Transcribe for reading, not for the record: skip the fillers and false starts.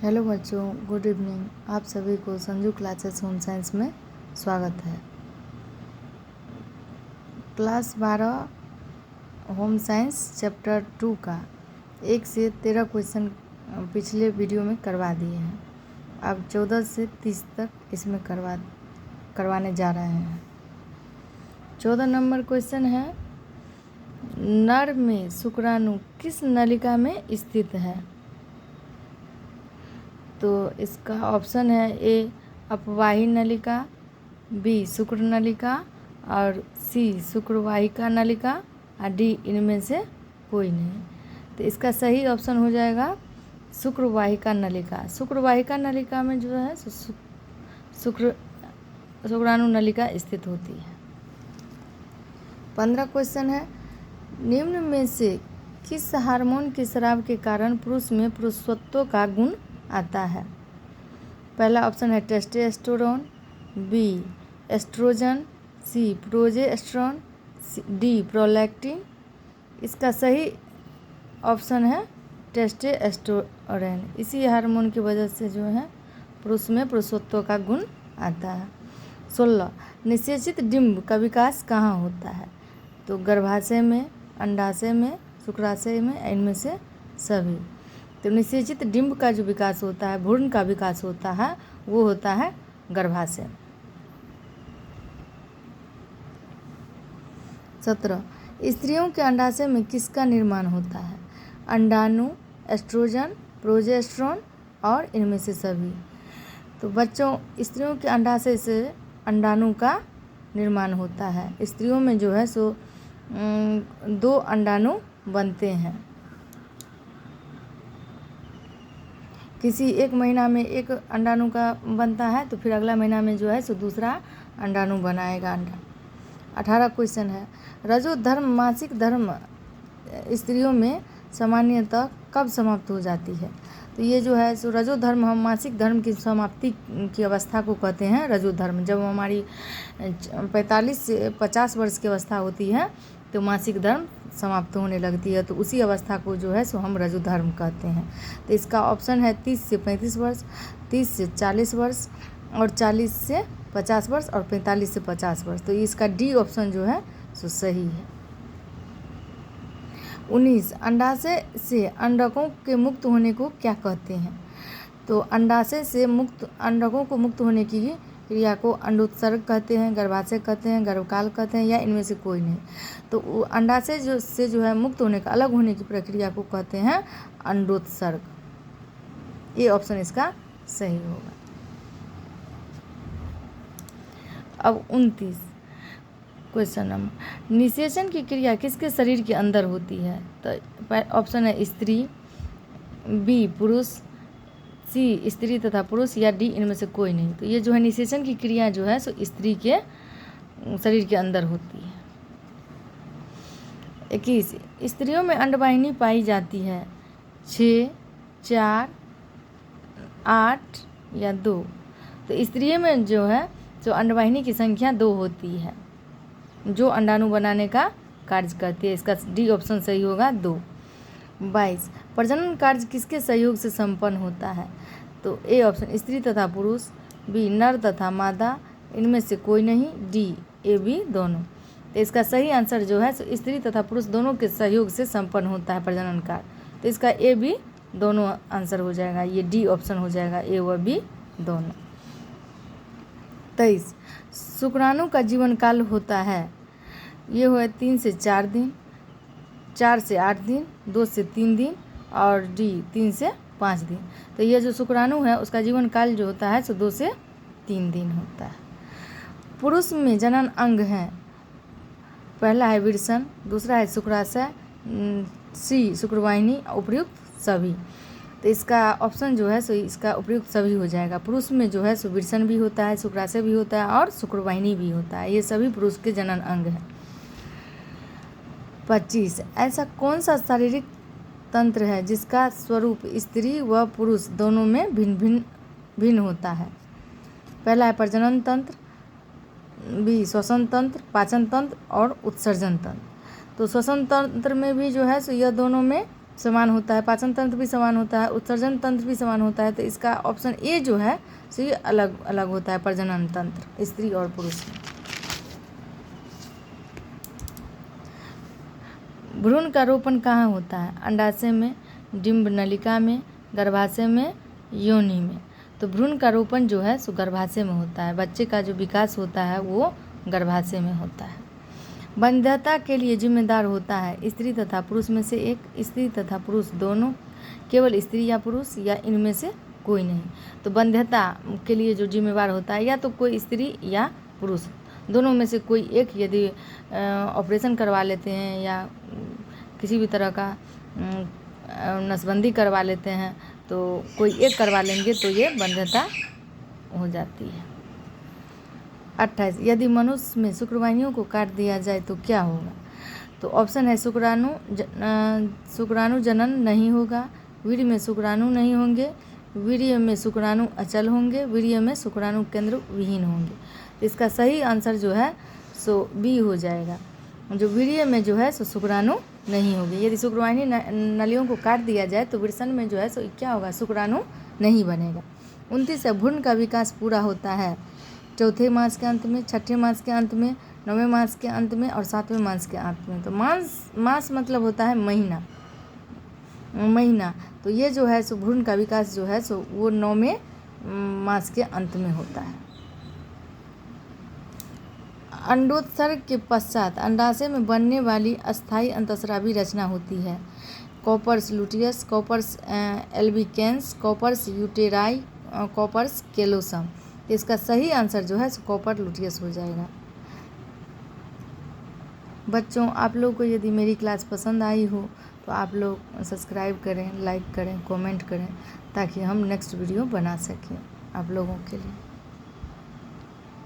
Hello बच्चों, good evening. आप सभी को संजू क्लासेस होम साइंस में स्वागत है। क्लास 12 होम साइंस चैप्टर 2 का 1 से 13 क्वेश्चन पिछले वीडियो में करवा दिए हैं। अब 14 से 30 तक इसमें करवाने जा रहे हैं। 14 नंबर क्वेश्चन है, नर में शुक्राणु किस नलिका में स्थित है? तो इसका ऑप्शन है ए अपवाही नलिका, बी शुक्र नलिका और सी शुक्रवाहिका नलिका और डी इनमें से कोई नहीं। तो इसका सही ऑप्शन हो जाएगा शुक्रवाहिका नलिका। शुक्रवाहिका नलिका में जो है शुक्राणु नलिका स्थित होती है। 15 क्वेश्चन है, निम्न में से किस हार्मोन के स्राव के कारण पुरुष में पुरुषत्व का गुण आता है? पहला ऑप्शन है टेस्टोस्टेरोन, बी एस्ट्रोजन, सी प्रोजेस्टेरोन, डी प्रोलैक्टिन। इसका सही ऑप्शन है टेस्टोस्टेरोन। इसी हार्मोन की वजह से जो है पुरुष में पुरुषत्व का गुण आता है। 16 निषेचित डिंब का विकास कहाँ होता है? तो गर्भाशय में, अंडाशय में, शुक्राशय में, इनमें से सभी। तो निषेचित डिंब का जो विकास होता है, भ्रूण का विकास होता है, वो होता है गर्भाशय। 17 स्त्रियों के अंडाशय में किसका निर्माण होता है? अंडाणु, एस्ट्रोजन, प्रोजेस्टेरोन और इनमें से सभी। तो बच्चों, स्त्रियों के अंडाशय से अंडाणु का निर्माण होता है। स्त्रियों में जो है 2 अंडाणु बनते हैं। किसी एक महीना में एक अंडाणु का बनता है, तो फिर अगला महीना में जो है दूसरा अंडाणु बनाएगा अंडा। 18 क्वेश्चन है, रजोधर्म मासिक धर्म स्त्रियों में सामान्यतः कब समाप्त हो जाती है? तो ये जो है रजोधर्म, हम मासिक धर्म की समाप्ति की अवस्था को कहते हैं रजोधर्म। जब हमारी 45 से 50 वर्ष की अवस्था होती है तो मासिक धर्म समाप्त होने लगती है, तो उसी अवस्था को जो है हम रजोधर्म कहते हैं। तो इसका ऑप्शन है 30 से 35 वर्ष, 30 से 40 वर्ष और 40 से 50 वर्ष और 45 से 50 वर्ष। तो इसका डी ऑप्शन जो है सही है। 19 अंडाशय से अंडकों के मुक्त होने को क्या कहते हैं? तो अंडाशय से मुक्त अंडकों को मुक्त होने की क्रिया को अंडोत्सर्ग कहते हैं, गर्भाशय कहते हैं, गर्भकाल कहते हैं, या इनमें से कोई नहीं। तो अंडाशय से जो है मुक्त होने का, अलग होने की प्रक्रिया को कहते हैं अंडोत्सर्ग। ये ऑप्शन इसका सही होगा। अब 29 क्वेश्चन नंबर, निषेचन की क्रिया किसके शरीर के अंदर होती है? तो ऑप्शन है स्त्री, बी पुरुष, सी स्त्री तथा पुरुष, या डी इनमें से कोई नहीं। तो ये जो है निषेचन की क्रिया जो है स्त्री के शरीर के अंदर होती है। 21 स्त्रियों में अंडवाहिनी पाई जाती है 6, 4, 8 या 2। तो स्त्रियों में जो है अंडवाहिनी की संख्या 2 होती है, जो अंडाणु बनाने का कार्य करती है। इसका डी ऑप्शन सही होगा 2। 22 प्रजनन कार्य किसके सहयोग से संपन्न होता है? तो ए ऑप्शन स्त्री तथा पुरुष, बी नर तथा मादा, इनमें से कोई नहीं, डी ए बी दोनों। तो इसका सही आंसर जो है स्त्री तथा पुरुष दोनों के सहयोग से संपन्न होता है प्रजनन कार्य। तो इसका ए बी दोनों आंसर हो जाएगा, ये डी ऑप्शन हो जाएगा, ए व बी दोनों। 23 शुक्राणु का जीवन काल होता है, ये हुआ 3 से 4 दिन, 4 से 8 दिन, 2 से 3 दिन और डी 3 से 5 दिन। तो ये जो शुक्राणु है उसका जीवन काल जो होता है 2 से 3 दिन होता है। पुरुष में जनन अंग है, पहला है विरसन, दूसरा है शुक्राशय, सी शुक्रवाहिनी, उपयुक्त सभी। तो इसका ऑप्शन जो है इसका उपयुक्त सभी हो जाएगा। पुरुष में जो है विरसन भी होता है, शुक्राशय भी होता है और शुक्रवाहिनी भी होता है। ये सभी पुरुष के जनन अंग हैं। 25 ऐसा कौन सा शारीरिक तंत्र है जिसका स्वरूप स्त्री व पुरुष दोनों में भिन्न होता है? पहला है प्रजनन तंत्र, बी श्वसन तंत्र, पाचन तंत्र और उत्सर्जन तंत्र। तो श्वसन तंत्र में भी जो है यह दोनों में समान होता है, पाचन तंत्र भी समान होता है, उत्सर्जन तंत्र भी समान होता है। तो इसका ऑप्शन ए जो है सो ये अलग अलग होता है प्रजनन तंत्र स्त्री और पुरुष में। भ्रूण का रोपण कहाँ होता है? अंडाशय में, डिंब नलिका में, गर्भाशय में, योनि में। तो भ्रूण का रोपण जो है सो गर्भाशय में होता है। बच्चे का जो विकास होता है वो गर्भाशय में होता है। वंध्यता के लिए जिम्मेदार होता है स्त्री तथा पुरुष में से एक, स्त्री तथा पुरुष दोनों, केवल स्त्री या पुरुष, या इनमें से कोई नहीं। तो वंध्यता के लिए जो जिम्मेदार होता है या तो कोई स्त्री या पुरुष, दोनों में से कोई एक यदि ऑपरेशन करवा लेते हैं या किसी भी तरह का नसबंदी करवा लेते हैं तो कोई एक करवा लेंगे तो ये वंध्यता हो जाती है। 28 यदि मनुष्य में शुक्रवाहिनियों को काट दिया जाए तो क्या होगा? तो ऑप्शन है शुक्राणु जनन नहीं होगा, वीर्य में शुक्राणु नहीं होंगे, वीर्य में शुक्राणु अचल होंगे, वीर्य में शुक्राणु केंद्र विहीन होंगे। तो इसका सही आंसर जो है सो बी हो जाएगा। जो वीर्य में जो है सो शुक्राणु नहीं होगी। यदि शुक्रवाहिनी नलियों को काट दिया जाए तो वृषण में जो है सो क्या होगा? शुक्राणु नहीं बनेगा। 29 भ्रूण का विकास पूरा होता है चौथे मास के अंत में, छठे मास के अंत में, 9वें मास के अंत में और 7वें मास के अंत में। तो मास मतलब होता है महीना। तो ये जो है सो भ्रूण का विकास जो है सो वो 9वें मास के अंत में होता है। अंडोत्सर्ग के पश्चात अंडाशय में बनने वाली अस्थायी अंतःस्रावी रचना होती है corpus luteum, corpus albicans, corpus uteri, corpus callosum. तो इसका सही आंसर जो है कॉपर लुटियस हो जाएगा। बच्चों, आप लोग को यदि मेरी क्लास पसंद आई हो तो आप लोग सब्सक्राइब करें, लाइक करें, कमेंट करें ताकि हम नेक्स्ट वीडियो बना सकें आप लोगों के लिए।